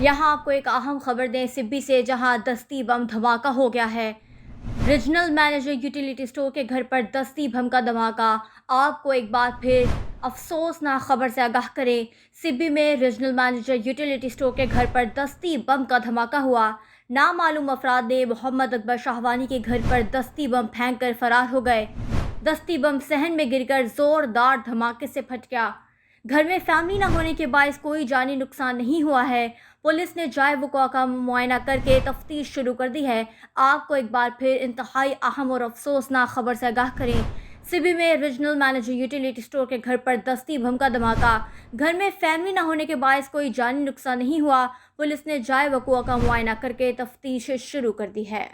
یہاں آپ کو ایک اہم خبر دیں سبی سے، جہاں دستی بم دھماکہ ہو گیا ہے۔ ریجنل مینیجر یوٹیلیٹی اسٹور کے گھر پر دستی بم کا دھماکہ۔ آپ کو ایک بار پھر افسوسناک خبر سے آگاہ کریں، سبی میں ریجنل مینیجر یوٹیلیٹی اسٹور کے گھر پر دستی بم کا دھماکہ ہوا۔ نامعلوم افراد نے محمد اکبر شاہوانی کے گھر پر دستی بم پھینک کر فرار ہو گئے۔ دستی بم صحن میں گر کر زوردار دھماکے سے پھٹ گیا۔ گھر میں فیملی نہ ہونے کے باعث کوئی جانی نقصان نہیں ہوا ہے۔ پولیس نے جائے وقوع کا معائنہ کر کے تفتیش شروع کر دی ہے۔ آپ کو ایک بار پھر انتہائی اہم اور افسوسناک خبر سے آگاہ کریں، سبی میں ریجنل مینیجر یوٹیلیٹی اسٹور کے گھر پر دستی بم کا دھماکہ۔ گھر میں فیملی نہ ہونے کے باعث کوئی جانی نقصان نہیں ہوا۔ پولیس نے جائے وقوع کا معائنہ کر کے تفتیش شروع کر دی ہے۔